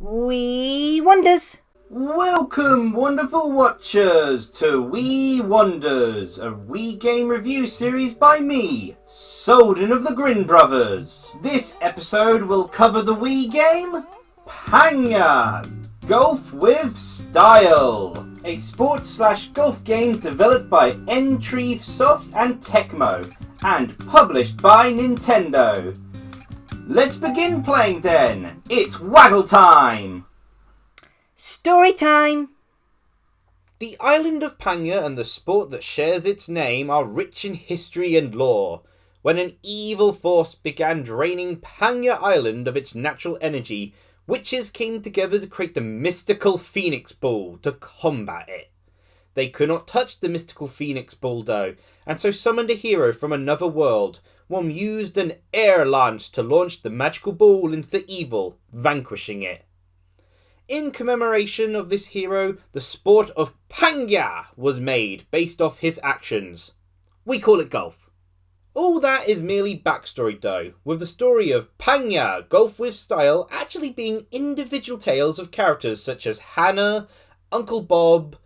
Wii Wonders! Welcome, wonderful watchers, to Wii Wonders, a Wii game review series by me, Souldin of the Grin Brothers. This episode will cover the Wii game PangYa, Golf with Style, a sports/golf game developed by N-Treve Soft and Tecmo, and published by Nintendo. Let's begin playing then. It's waggle time! Story time! The island of PangYa and the sport that shares its name are rich in history and lore. When an evil force began draining PangYa Island of its natural energy, witches came together to create the mystical Phoenix Ball to combat it. They could not touch the mystical Phoenix Ball though, and so summoned a hero from another world. One used an air lance to launch the magical ball into the evil, vanquishing it. In commemoration of this hero, the sport of PangYa was made based off his actions. We call it golf. All that is merely backstory though, with the story of PangYa, Golf with Style, actually being individual tales of characters such as Hannah, Uncle Bob,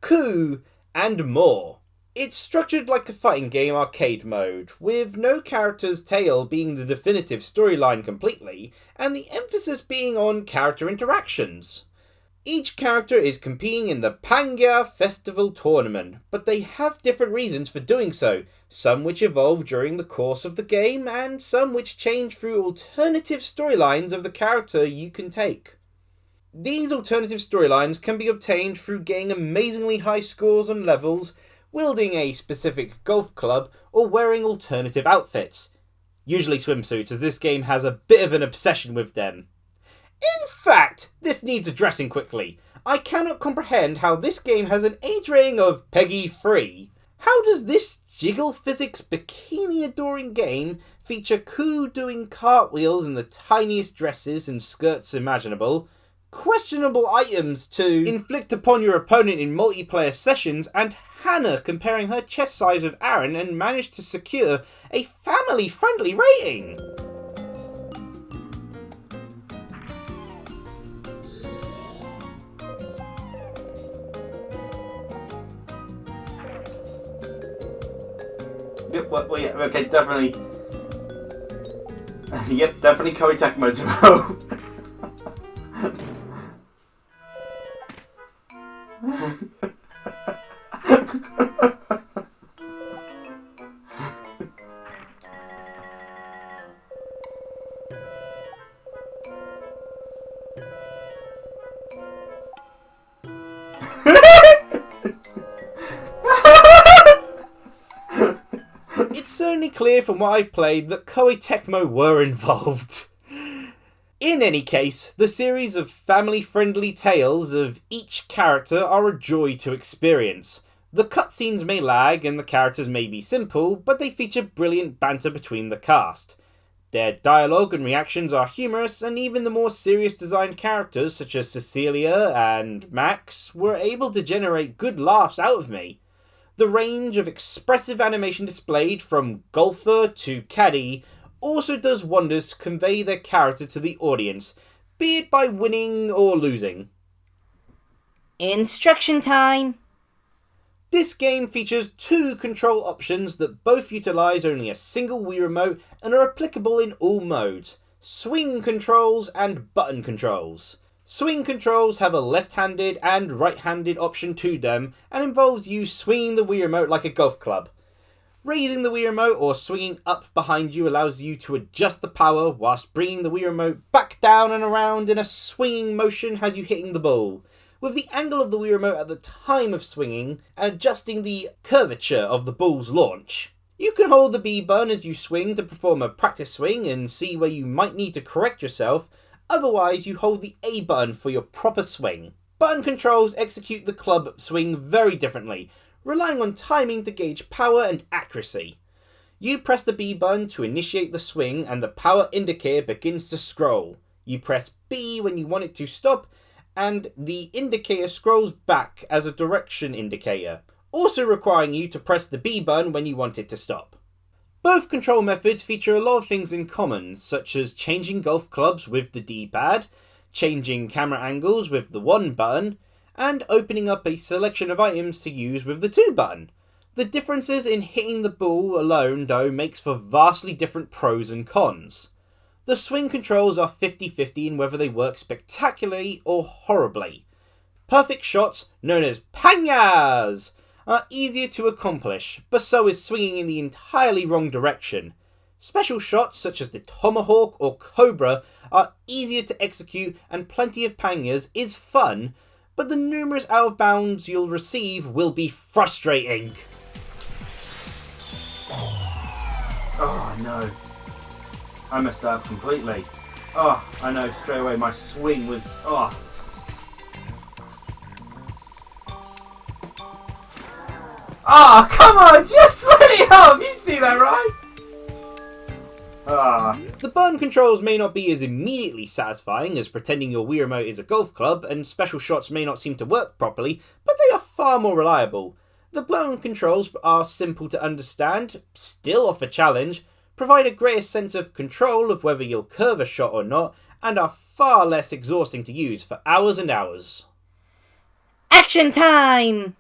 Koo, and more. It's structured like a fighting game arcade mode, with no character's tale being the definitive storyline completely, and the emphasis being on character interactions. Each character is competing in the PangYa Festival Tournament, but they have different reasons for doing so, some which evolve during the course of the game, and some which change through alternative storylines of the character you can take. These alternative storylines can be obtained through getting amazingly high scores on levels, wielding a specific golf club, or wearing alternative outfits. Usually swimsuits, as this game has a bit of an obsession with them. In fact, this needs addressing quickly. I cannot comprehend how this game has an age rating of PEGI 3. How does this jiggle physics bikini-adoring game feature Koo doing cartwheels in the tiniest dresses and skirts imaginable, questionable items to inflict upon your opponent in multiplayer sessions, and Hannah comparing her chest size with Aaron and managed to secure a family-friendly rating? Well, yeah, okay, definitely. Yep, definitely Koei Tecmo as well. It's certainly clear from what I've played that Koei Tecmo were involved. In any case, the series of family-friendly tales of each character are a joy to experience. The cutscenes may lag and the characters may be simple, but they feature brilliant banter between the cast. Their dialogue and reactions are humorous, and even the more serious designed characters such as Cecilia and Max were able to generate good laughs out of me. The range of expressive animation displayed from golfer to caddy also does wonders to convey their character to the audience, be it by winning or losing. Instruction time! This game features two control options that both utilise only a single Wii remote and are applicable in all modes: swing controls and button controls. Swing controls have a left-handed and right-handed option to them and involves you swinging the Wii remote like a golf club. Raising the Wii remote or swinging up behind you allows you to adjust the power whilst bringing the Wii remote back down and around in a swinging motion as you hitting the ball, with the angle of the Wii remote at the time of swinging and adjusting the curvature of the ball's launch. You can hold the B button as you swing to perform a practice swing and see where you might need to correct yourself. Otherwise, you hold the A button for your proper swing. Button controls execute the club swing very differently, relying on timing to gauge power and accuracy. You press the B button to initiate the swing and the power indicator begins to scroll. You press B when you want it to stop, and the indicator scrolls back as a direction indicator, also requiring you to press the B button when you want it to stop. Both control methods feature a lot of things in common, such as changing golf clubs with the D-pad, changing camera angles with the 1 button, and opening up a selection of items to use with the 2 button. The differences in hitting the ball alone, though, makes for vastly different pros and cons. The swing controls are 50-50 in whether they work spectacularly or horribly. Perfect shots, known as PangYas, are easier to accomplish, but so is swinging in the entirely wrong direction. Special shots such as the Tomahawk or Cobra are easier to execute, and plenty of PangYas is fun, but the numerous out of bounds you'll receive will be frustrating. Oh no. I messed up completely. Oh, I know, straight away my swing was... Oh. Ah, oh, come on, just let it up! You see that, right? Ah. The burn controls may not be as immediately satisfying as pretending your Wii Remote is a golf club, and special shots may not seem to work properly, but they are far more reliable. The burn controls are simple to understand, still offer challenge, provide a greater sense of control of whether you'll curve a shot or not, and are far less exhausting to use for hours and hours. Action time!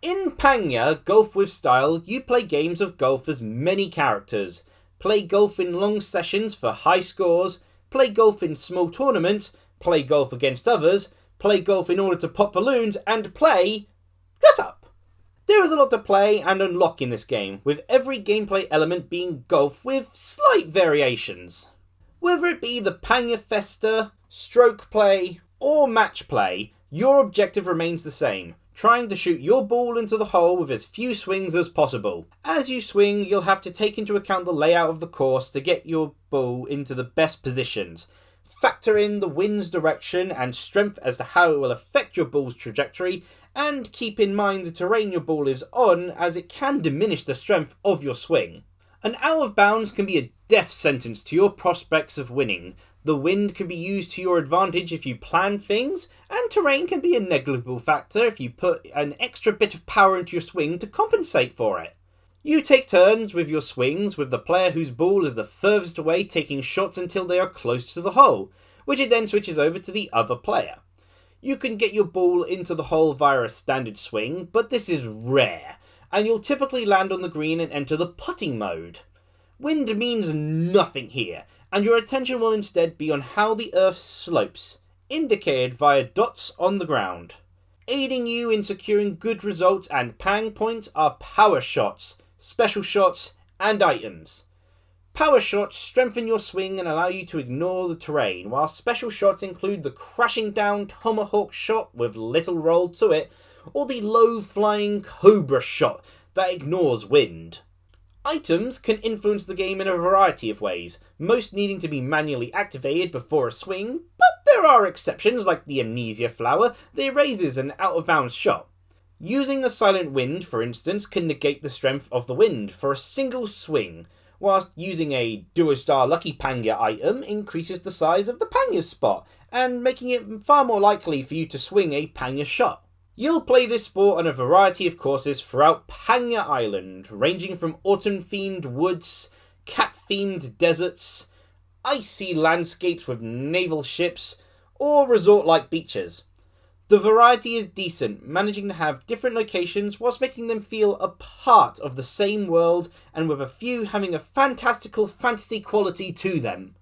In PangYa, Golf with Style, you play games of golf as many characters, play golf in long sessions for high scores, play golf in small tournaments, play golf against others, play golf in order to pop balloons, and play dress up. There is a lot to play and unlock in this game, with every gameplay element being golf with slight variations. Whether it be the PangYa Festa, stroke play, or match play, your objective remains the same, trying to shoot your ball into the hole with as few swings as possible. As you swing, you'll have to take into account the layout of the course to get your ball into the best positions. Factor in the wind's direction and strength as to how it will affect your ball's trajectory, and keep in mind the terrain your ball is on, as it can diminish the strength of your swing. An out of bounds can be a death sentence to your prospects of winning. The wind can be used to your advantage if you plan things, and terrain can be a negligible factor if you put an extra bit of power into your swing to compensate for it. You take turns with your swings, with the player whose ball is the furthest away taking shots until they are close to the hole, which it then switches over to the other player. You can get your ball into the hole via a standard swing, but this is rare, and you'll typically land on the green and enter the putting mode. Wind means nothing here, and your attention will instead be on how the earth slopes, indicated via dots on the ground. Aiding you in securing good results and pang points are power shots, special shots, and items. Power shots strengthen your swing and allow you to ignore the terrain, while special shots include the crashing down Tomahawk shot with little roll to it, or the low flying Cobra shot that ignores wind. Items can influence the game in a variety of ways, most needing to be manually activated before a swing, but there are exceptions like the Amnesia Flower that erases an out of bounds shot. Using a Silent Wind, for instance, can negate the strength of the wind for a single swing, whilst using a Duo-Star Lucky PangYa item increases the size of the PangYa spot, and making it far more likely for you to swing a PangYa shot. You'll play this sport on a variety of courses throughout PangYa Island, ranging from autumn-themed woods, cat-themed deserts, icy landscapes with naval ships, or resort-like beaches. The variety is decent, managing to have different locations whilst making them feel a part of the same world, and with a few having a fantastical fantasy quality to them.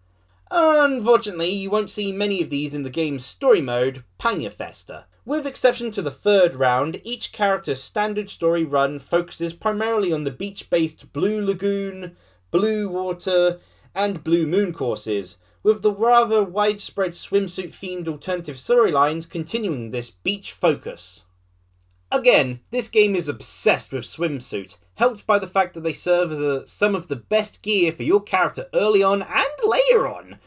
Unfortunately, you won't see many of these in the game's story mode, PangYa Festa. With exception to the third round, each character's standard story run focuses primarily on the beach-based Blue Lagoon, Blue Water, and Blue Moon courses, with the rather widespread swimsuit-themed alternative storylines continuing this beach focus. Again, this game is obsessed with swimsuits, helped by the fact that they serve as some of the best gear for your character early on and later on.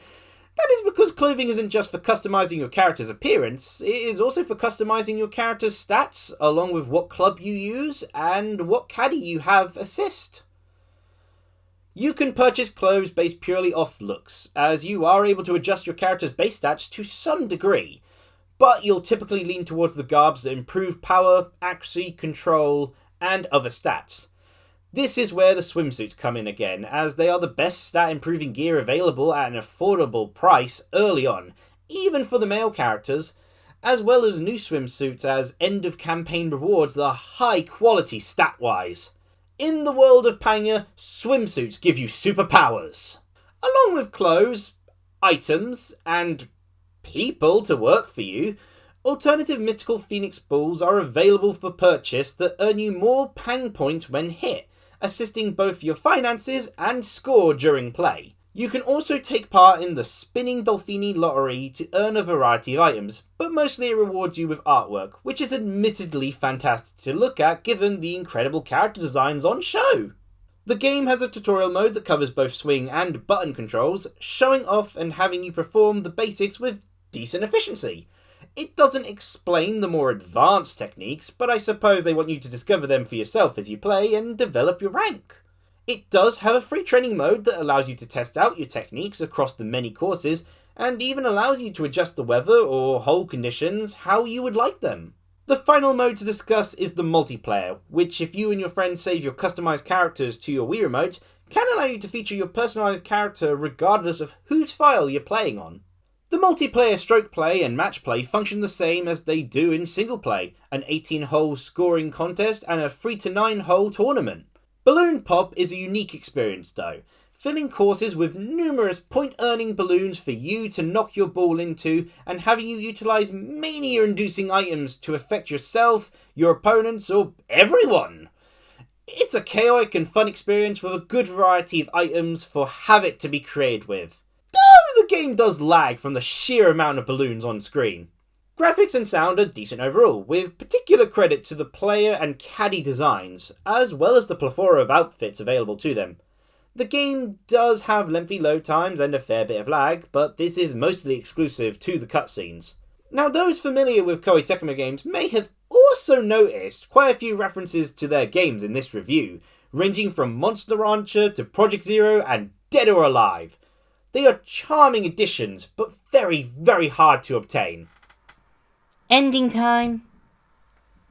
That is because clothing isn't just for customizing your character's appearance, it is also for customizing your character's stats, along with what club you use and what caddy you have assist. You can purchase clothes based purely off looks, as you are able to adjust your character's base stats to some degree, but you'll typically lean towards the garbs that improve power, accuracy, control, and other stats. This is where the swimsuits come in again, as they are the best stat improving gear available at an affordable price early on, even for the male characters, as well as new swimsuits as end-of-campaign rewards that are high-quality stat-wise. In the world of PangYa, swimsuits give you superpowers. Along with clothes, items, and people to work for you, alternative mystical phoenix balls are available for purchase that earn you more Pang points when hit, assisting both your finances and score during play. You can also take part in the Spinning Dolphini lottery to earn a variety of items, but mostly it rewards you with artwork, which is admittedly fantastic to look at given the incredible character designs on show. The game has a tutorial mode that covers both swing and button controls, showing off and having you perform the basics with decent efficiency. It doesn't explain the more advanced techniques, but I suppose they want you to discover them for yourself as you play and develop your rank. It does have a free training mode that allows you to test out your techniques across the many courses, and even allows you to adjust the weather or hole conditions how you would like them. The final mode to discuss is the multiplayer, which if you and your friends save your customized characters to your Wii remote, can allow you to feature your personalized character regardless of whose file you're playing on. The multiplayer stroke play and match play function the same as they do in single play, an 18-hole scoring contest and a 3 to 9-hole tournament. Balloon Pop is a unique experience though, filling courses with numerous point-earning balloons for you to knock your ball into and having you utilise mania-inducing items to affect yourself, your opponents, or everyone. It's a chaotic and fun experience with a good variety of items for havoc to be created with. Though the game does lag from the sheer amount of balloons on screen. Graphics and sound are decent overall, with particular credit to the player and caddy designs, as well as the plethora of outfits available to them. The game does have lengthy load times and a fair bit of lag, but this is mostly exclusive to the cutscenes. Now those familiar with Koei Tecmo games may have also noticed quite a few references to their games in this review, ranging from Monster Rancher to Project Zero and Dead or Alive. They are charming additions, but very, very hard to obtain. Ending time.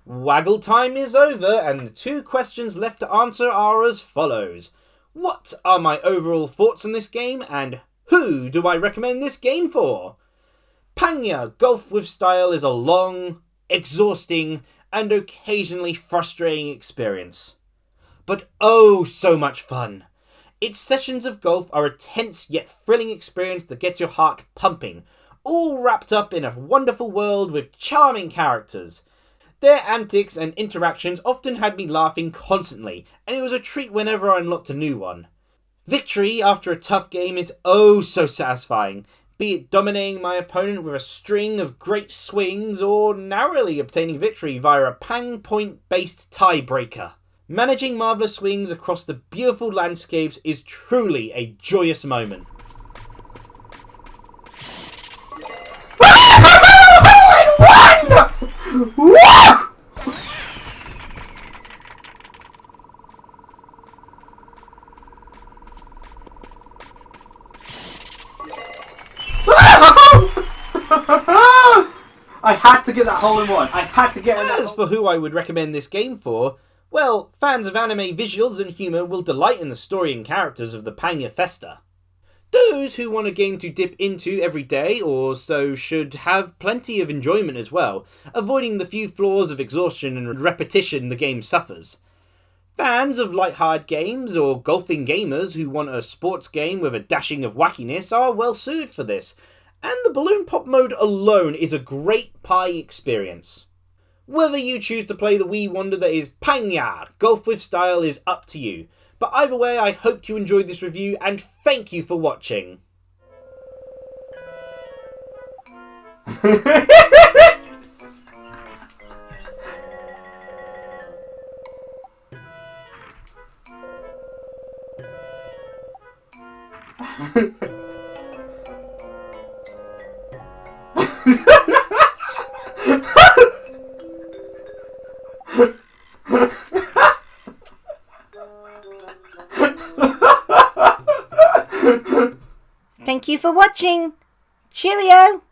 Waggle time is over, and the 2 questions left to answer are as follows. What are my overall thoughts on this game, and who do I recommend this game for? PangYa Golf with Style is a long, exhausting, and occasionally frustrating experience. But oh so much fun. Its sessions of golf are a tense yet thrilling experience that gets your heart pumping, all wrapped up in a wonderful world with charming characters. Their antics and interactions often had me laughing constantly, and it was a treat whenever I unlocked a new one. Victory after a tough game is oh so satisfying, be it dominating my opponent with a string of great swings or narrowly obtaining victory via a Pang point-based tiebreaker. Managing marvellous swings across the beautiful landscapes is truly a joyous moment. I had to get that hole in one. I had to get in that. As for who I would recommend this game for, well, fans of anime visuals and humour will delight in the story and characters of the PangYa Festa. Those who want a game to dip into every day or so should have plenty of enjoyment as well, avoiding the few flaws of exhaustion and repetition the game suffers. Fans of light-hearted games or golfing gamers who want a sports game with a dashing of wackiness are well suited for this, and the Balloon Pop mode alone is a great pie experience. Whether you choose to play the Wii wonder that is PangYa Golf with Style is up to you. But either way, I hope you enjoyed this review and thank you for watching. Thank you for watching. Cheerio!